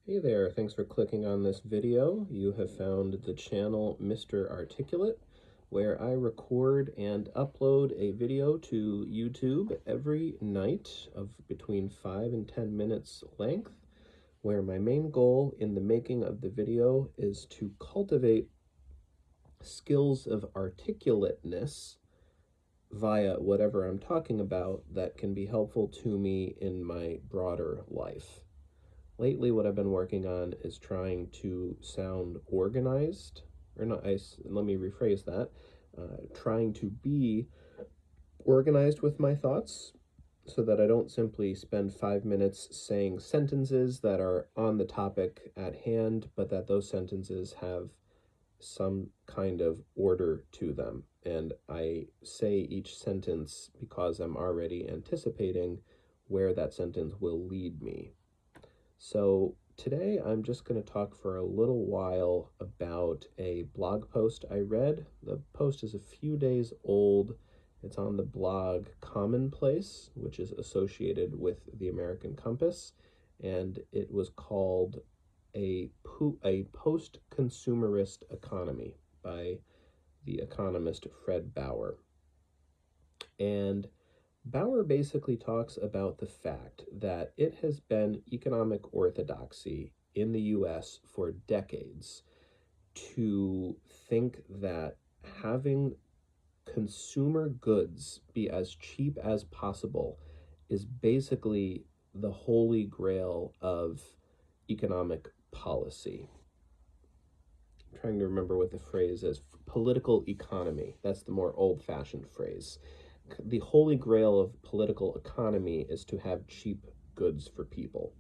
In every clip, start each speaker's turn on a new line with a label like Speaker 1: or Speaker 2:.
Speaker 1: Hey there, thanks for clicking on this video. You have found the channel Mr. Articulate, where I record and upload a video to YouTube every night of between 5 and 10 minutes length, where my main goal in the making of the video is to cultivate skills of articulateness via whatever I'm talking about that can be helpful to me in my broader life. Lately, what I've been working on is trying to sound organized, or not, let me rephrase that, trying to be organized with my thoughts so that I don't simply spend 5 minutes saying sentences that are on the topic at hand, but that those sentences have some kind of order to them. And I say each sentence because I'm already anticipating where that sentence will lead me. So today I'm just going to talk for a little while about a blog post I read. The post is a few days old. It's on the blog Commonplace, which is associated with the American Compass, and it was called a Post-Consumerist Economy by the economist Fred Bauer. And Bauer basically talks about the fact that it has been economic orthodoxy in the US for decades to think that having consumer goods be as cheap as possible is basically the holy grail of economic policy. I'm trying to remember what the phrase is. Political economy. That's the more old-fashioned phrase. The holy grail of political economy is to have cheap goods for people.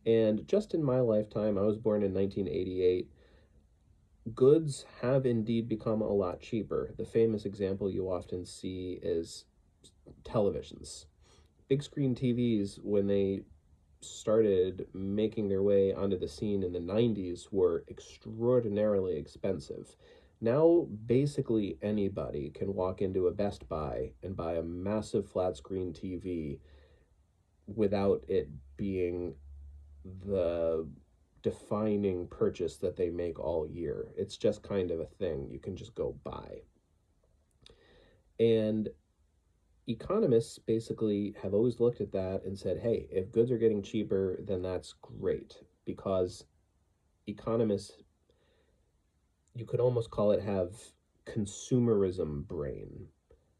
Speaker 1: And just in my lifetime, I was born in 1988, goods have indeed become a lot cheaper. The famous example you often see is televisions. Big screen TVs, when they started making their way onto the scene in the 90s, were extraordinarily expensive. Now, basically anybody can walk into a Best Buy and buy a massive flat screen TV without it being the defining purchase that they make all year. It's just kind of a thing you can just go buy. And economists basically have always looked at that and said, hey, if goods are getting cheaper, then that's great, because economists, you could almost call it, have consumerism brain.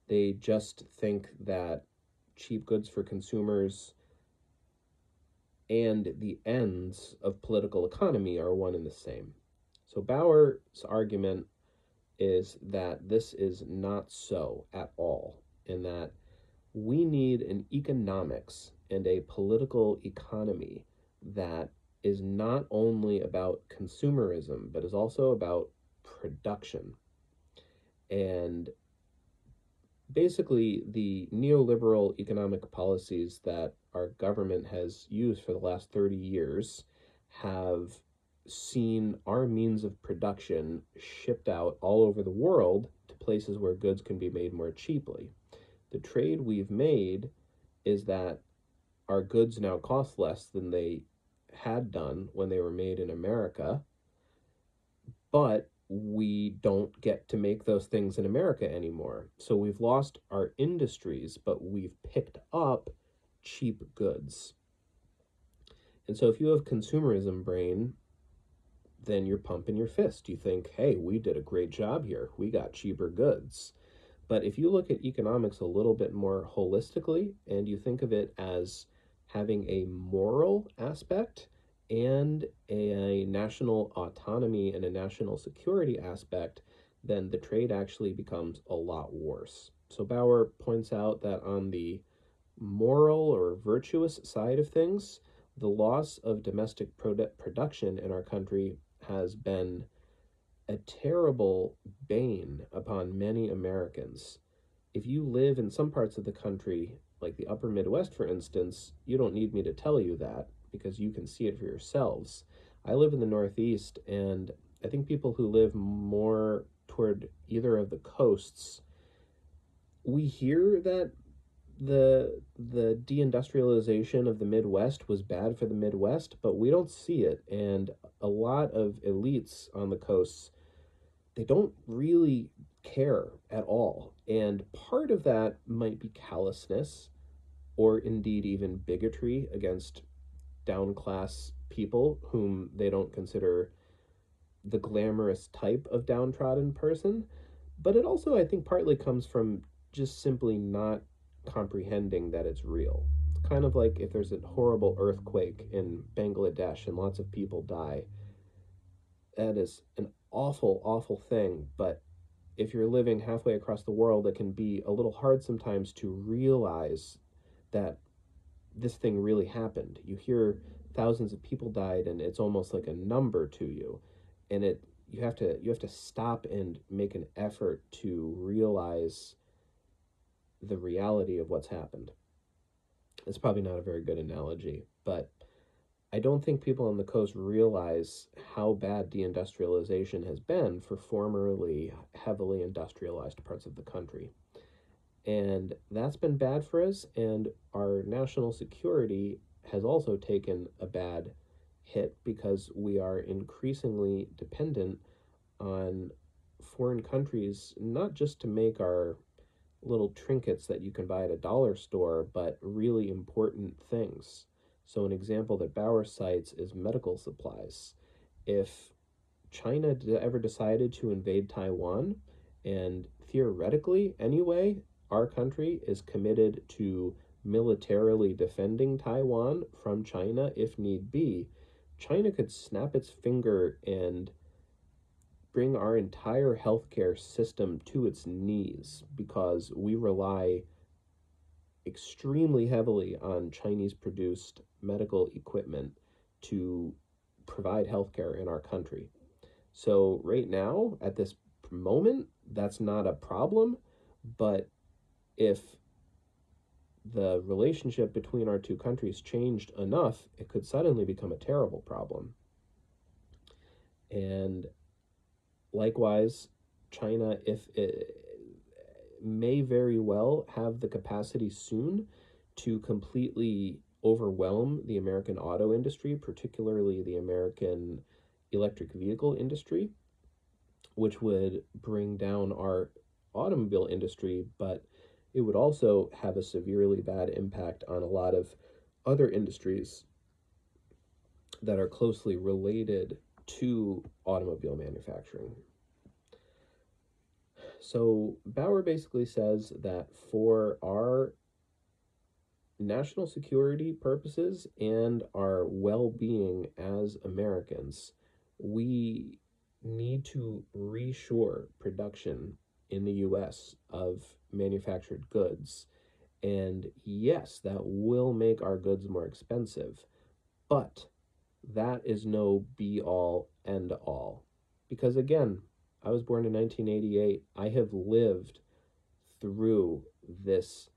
Speaker 1: They just think that cheap goods for consumers and the ends of political economy are one and the same. So Bauer's argument is that this is not so at all, and that we need an economics and a political economy that is not only about consumerism, but is also about production. And basically, the neoliberal economic policies that our government has used for the last 30 years have seen our means of production shipped out all over the world to places where goods can be made more cheaply. The trade we've made is that our goods now cost less than they had done when they were made in America, but we don't get to make those things in America anymore. So we've lost our industries, but we've picked up cheap goods. And so if you have consumerism brain, then you're pumping your fist. You think, hey, we did a great job here. We got cheaper goods. But if you look at economics a little bit more holistically, and you think of it as having a moral aspect and a national autonomy and a national security aspect, then the trade actually becomes a lot worse. So Bauer points out that on the moral or virtuous side of things, the loss of domestic production in our country has been a terrible bane upon many Americans. If you live in some parts of the country, like the upper Midwest, for instance, you don't need me to tell you that because you can see it for yourselves. I live in the Northeast, and I think people who live more toward either of the coasts, we hear that the deindustrialization of the Midwest was bad for the Midwest, but we don't see it. And a lot of elites on the coasts, they don't really care at all. And part of that might be callousness or indeed even bigotry against downclass people whom they don't consider the glamorous type of downtrodden person. But it also, I think, partly comes from just simply not comprehending that it's real. It's kind of like if there's a horrible earthquake in Bangladesh and lots of people die. That is an awful, awful thing. But if you're living halfway across the world, it can be a little hard sometimes to realize that this thing really happened. You hear thousands of people died and it's almost like a number to you. And it you have to stop and make an effort to realize the reality of what's happened. It's probably not a very good analogy, but I don't think people on the coast realize how bad deindustrialization has been for formerly heavily industrialized parts of the country. And that's been bad for us, and our national security has also taken a bad hit because we are increasingly dependent on foreign countries, not just to make our little trinkets that you can buy at a dollar store, but really important things. So, an example that Bauer cites is medical supplies. If China ever decided to invade Taiwan, and theoretically, anyway, our country is committed to militarily defending Taiwan from China if need be, China could snap its finger and bring our entire healthcare system to its knees because we rely extremely heavily on Chinese produced medical equipment to provide healthcare in our country. So, right now, at this moment, that's not a problem. But if the relationship between our two countries changed enough, it could suddenly become a terrible problem. And likewise, China, if it may very well have the capacity soon to completely overwhelm the American auto industry, particularly the American electric vehicle industry, which would bring down our automobile industry, but it would also have a severely bad impact on a lot of other industries that are closely related to automobile manufacturing. So Bauer basically says that for our national security purposes and our well-being as Americans, we need to reshore production in the US of manufactured goods. And yes, that will make our goods more expensive, but that is no be all end all. Because again, I was born in 1988. I have lived through this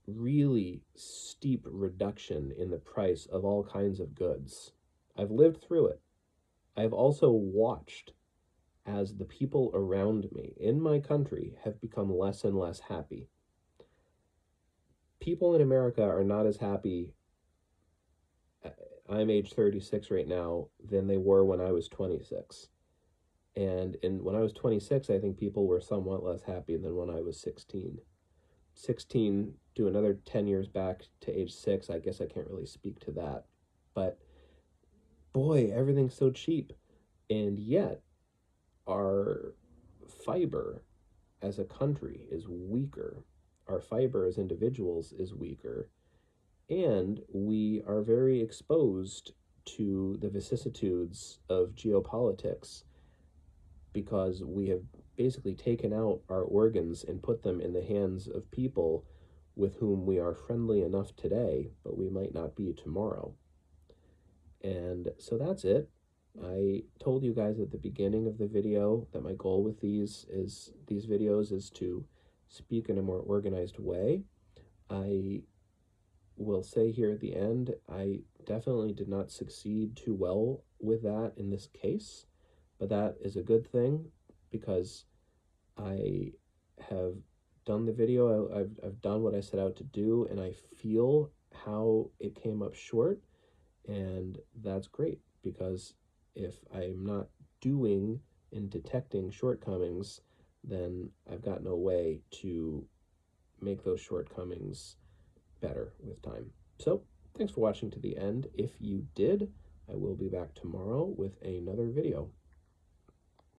Speaker 1: really steep reduction in the price of all kinds of goods. I've lived through it. I've also watched as the people around me in my country have become less and less happy. People in America are not as happy. I'm age 36 right now than they were when I was 26. And when I was 26, I think people were somewhat less happy than when I was 16. 16 to another 10 years back to age 6, I guess I can't really speak to that. But boy, everything's so cheap. And yet, our fiber as a country is weaker. Our fiber as individuals is weaker. And we are very exposed to the vicissitudes of geopolitics because we have basically taken out our organs and put them in the hands of people with whom we are friendly enough today, but we might not be tomorrow. And so that's it. I told you guys at the beginning of the video that my goal with these videos is to speak in a more organized way. I will say here at the end, I definitely did not succeed too well with that in this case, but that is a good thing because I have done the video. I've done what I set out to do, and I feel how it came up short, and that's great, because if I'm not doing and detecting shortcomings, then I've got no way to make those shortcomings better with time. So thanks for watching to the end. If you did, I will be back tomorrow with another video.